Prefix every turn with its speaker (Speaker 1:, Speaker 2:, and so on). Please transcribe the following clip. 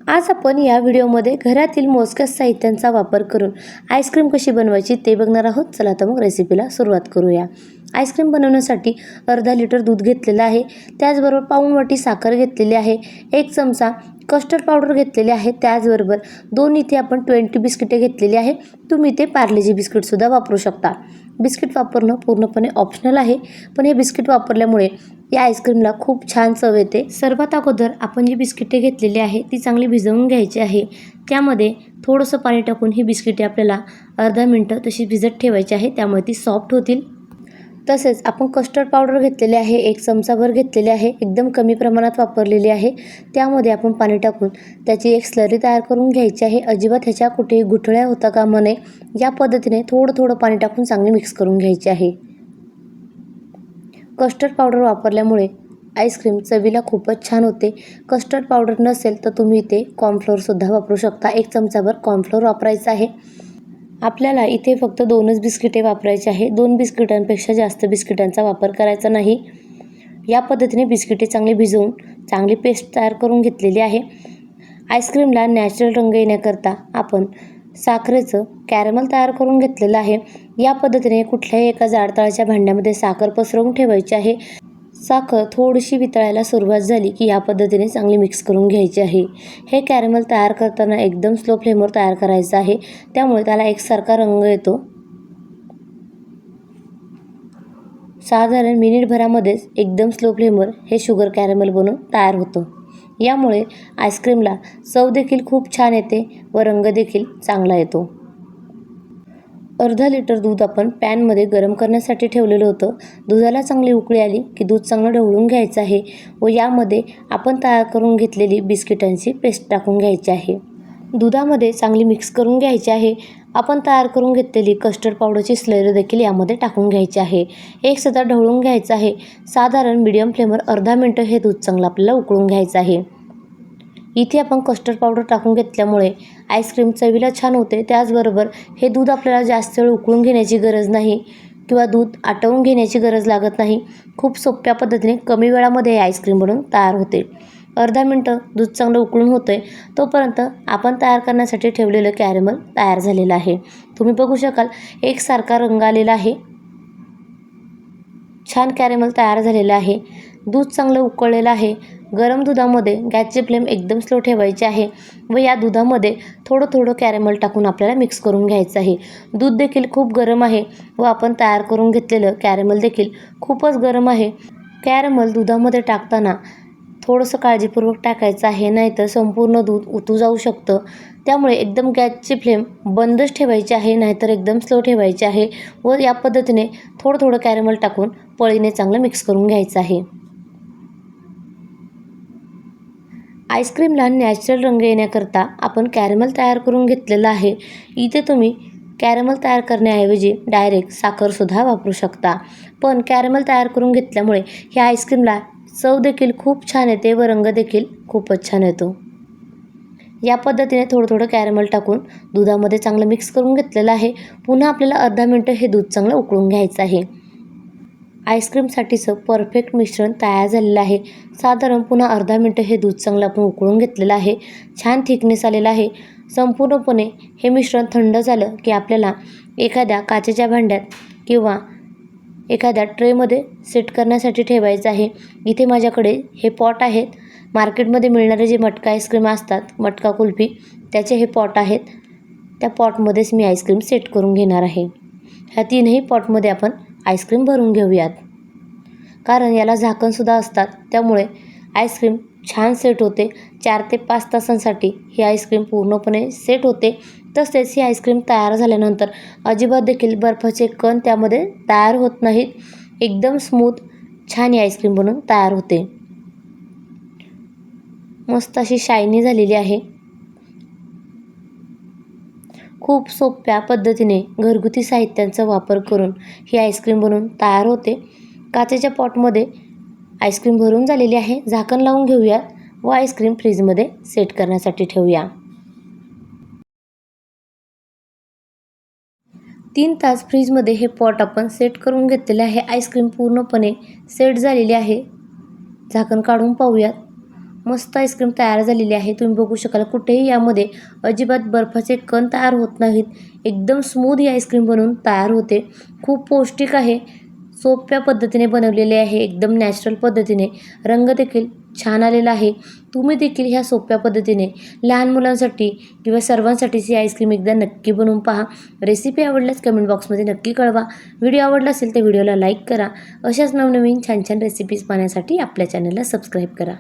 Speaker 1: आज आपण या व्हिडिओमध्ये घरातील मोजक्याच साहित्यांचा वापर करून आईस्क्रीम कशी बनवायची ते बघणार आहोत। चला तर मग रेसिपीला सुरुवात करूया। आईस्क्रीम बनवण्यासाठी अर्धा लिटर दूध घेतलेलं आहे, त्याचबरोबर पाऊण वाटी साखर घेतलेली आहे, 1 चमचा कस्टर्ड पावडर घेतलेले आहे, त्याचबरोबर 2 इथे आपण 20 बिस्किटे घेतलेली आहे। तुम्ही इथे पार्लेजी बिस्किटसुद्धा वापरू शकता। बिस्किट वापरणं पूर्णपणे ऑप्शनल आहे, पण हे बिस्किट वापरल्यामुळे या आईस्क्रीमला खूप छान चव येते। सर्वात अगोदर आपण जी बिस्किटे घेतलेली आहे ती चांगली भिजवून घ्यायची आहे। त्यामध्ये थोडंसं पाणी टाकून ही बिस्किटे आपल्याला अर्धा मिनिटं तशी भिजत ठेवायची आहे, त्यामुळे ती सॉफ्ट होतील। तसेच आपण कस्टर्ड पावडर घेतलेली आहे, 1 चमचाभर घेतलेली आहे, एकदम कमी प्रमाणात वापरलेली आहे। त्यामध्ये आपण पाणी टाकून त्याची एक स्लरी तयार करून घ्यायची आहे। अजिबात ह्याच्या कुठेही गुठळ्या होता कामा नये, या पद्धतीने थोडं थोडं पाणी टाकून चांगली मिक्स करून घ्यायची आहे। कस्टर्ड पावडर वापरल्यामुळे आईस्क्रीम चवीला खूपच छान होते। कस्टर्ड पावडर नसेल तर तुम्ही इथे कॉर्नफ्लोअरसुद्धा वापरू शकता। 1 चमचाभर कॉर्नफ्लोअर वापरायचं आहे। आपल्याला इथे फक्त 2च बिस्किटे वापरायचे आहे, 2 बिस्किटांपेक्षा जास्त बिस्किटांचा वापर करायचा नाही। या पद्धतीने बिस्किटे चांगली भिजवून चांगली पेस्ट तयार करून घेतलेली आहे। आईस्क्रीमला नॅचरल रंग येण्याकरता आपण साखरेचं कॅरमल तयार करून घेतलेलं आहे। या पद्धतीने कुठल्याही एका जाड तळाच्या भांड्यामध्ये साखर पसरवून ठेवायची आहे। साखर थोडीशी वितळायला सुरुवात झाली की या पद्धतीने चांगली मिक्स करून घ्यायची आहे। हे कॅरमल तयार करताना एकदम स्लो फ्लेमवर तयार करायचं आहे, त्यामुळे त्याला एकसारखा रंग येतो। साधारण मिनिटभरामध्येच एकदम स्लो फ्लेमवर हे शुगर कॅरमल बनून तयार होतं। यामुळे आईस्क्रीमला चव देखील खूप छान येते व रंग देखील चांगला येतो। अर्धा लिटर दूध आपण पॅनमध्ये गरम करण्यासाठी ठेवलेलं होतं। दुधाला चांगली उकळी आली की दूध चांगलं ढवळून घ्यायचं आहे व यामध्ये आपण तयार करून घेतलेली बिस्किटांची पेस्ट टाकून घ्यायची आहे। दुधामध्ये चांगली मिक्स करून घ्यायची आहे। आपण तयार करून घेतलेली कस्टर्ड पावडरची स्लरी देखील यामध्ये टाकून घ्यायची आहे। एक सतत ढवळून घ्यायचं आहे। साधारण मीडियम फ्लेमवर अर्धा मिनिटं हे दूध चांगलं आपल्याला उकळून घ्यायचं आहे। इथे आपण कस्टर्ड पावडर टाकून घेतल्यामुळे आईस्क्रीम चवीला छान होते। त्याचबरोबर हे दूध आपल्याला जास्त वेळ उकळून घेण्याची गरज नाही किंवा दूध आटवून घेण्याची गरज लागत नाही। खूप सोप्या पद्धतीने कमी वेळामध्ये हे आईस्क्रीम बनून तयार होते। अर्धा मिनिटं दूध चांगलं उकळून होतंय तोपर्यंत आपण तयार करण्यासाठी ठेवलेलं कॅरमल तयार झालेलं आहे। तुम्ही बघू शकाल एकसारखा रंग आलेला आहे। छान कॅरमल तयार झालेलं आहे। दूध चांगलं उकळलेलं आहे। गरम दुधामध्ये गॅसची फ्लेम एकदम स्लो ठेवायची आहे व या दुधामध्ये थोडं थोडं कॅरमल टाकून आपल्याला मिक्स करून घ्यायचं आहे। दूध देखील खूप गरम आहे व आपण तयार करून घेतलेलं कॅरमल देखील खूपच गरम आहे। कॅरमल दुधामध्ये टाकताना थोडंसं काळजीपूर्वक टाकायचं आहे, नाहीतर संपूर्ण दूध उतू जाऊ शकतं। त्यामुळे एकदम गॅसची फ्लेम बंदच ठेवायची आहे, नाहीतर एकदम स्लो ठेवायची आहे व या पद्धतीने थोडं थोडं कॅरमल टाकून पळीने चांगलं मिक्स करून घ्यायचं आहे। आईस्क्रीमला नॅचरल रंग येण्याकरता आपण कॅरमल तयार करून घेतलेलं आहे। इथे तुम्ही कॅरमल तयार करण्याऐवजी डायरेक्ट साखरसुद्धा वापरू शकता, पण कॅरमल तयार करून घेतल्यामुळे ह्या आईस्क्रीमला चव देखील खूप छान येते व रंग देखील खूपच छान येतो। या पद्धतीने थोडं थोडं कॅरमल टाकून दुधामध्ये चांगलं मिक्स करून घेतलेलं आहे। पुन्हा आपल्याला अर्धा मिनिटं हे दूध चांगलं उकळून घ्यायचं आहे। आईस्क्रीमसाठीचं परफेक्ट मिश्रण तयार झालेलं आहे। साधारण पुन्हा अर्धा मिनिटं हे दूध चांगलं आपण उकळून घेतलेलं आहे। छान थिकनेस आलेला आहे। संपूर्णपणे हे मिश्रण थंड झालं की आपल्याला एखाद्या काचेच्या भांड्यात किंवा एखाद्या ट्रेमध्ये सेट करण्यासाठी ठेवायचं आहे। इथे माझ्याकडे हे पॉट आहेत। मार्केटमध्ये मिळणारे जे मटका आईस्क्रीम असतात, मटका कुल्फी, त्याचे हे पॉट आहेत। त्या पॉटमध्येच मी आईस्क्रीम सेट करून घेणार आहे। ह्या तीनही पॉटमध्ये आपण आईस्क्रीम भरून घेऊयात, कारण याला झाकणसुद्धा असतात, त्यामुळे आईस्क्रीम छान सेट होते। 4 ते 5 तासांसाठी ही आईस्क्रीम पूर्णपणे सेट होते। तसेच ही आईस्क्रीम तयार झाल्यानंतर अजिबात देखील बर्फाचे कण त्यामध्ये तयार होत नाहीत। एकदम स्मूथ छान ही आईस्क्रीम बनून तयार होते। मस्त अशी शायनी झालेली आहे। खूप सोप्या पद्धतीने घरगुती साहित्यांचा वापर करून ही आईस्क्रीम बनवून तयार होते। काचेच्या पॉटमध्ये आईस्क्रीम भरून झालेली आहे। झाकण लावून घेऊया व आईस्क्रीम फ्रीजमध्ये सेट करण्यासाठी ठेवूया। 3 तास फ्रीजमध्ये हे पॉट आपण सेट करून घेतलेले आहे। आईस्क्रीम पूर्णपणे सेट झालेली आहे। झाकण काढून पाहूयात। मस्त आईस्क्रीम तयार झालेली आहे। तुम्ही बघू शकाल कुठेही यामध्ये अजिबात बर्फाचे कण तयार होत नाहीत। एकदम स्मूथ ही आईस्क्रीम बनवून तयार होते। खूप पौष्टिक आहे, सोप्या पद्धतीने बनवलेले आहे, एकदम नॅचरल पद्धतीने। रंग देखील छान आलेला आहे। तुम्ही देखील ह्या सोप्या पद्धतीने लहान मुलांसाठी किंवा सर्वांसाठीच ही आईस्क्रीम एकदा नक्की बनवून पहा। रेसिपी आवडल्यास कमेंट बॉक्समध्ये नक्की कळवा। व्हिडिओ आवडला असेल तर व्हिडिओला लाईक करा। अशाच नवनवीन छान छान रेसिपीज पाहण्यासाठी आपल्या चॅनलला सबस्क्राईब करा।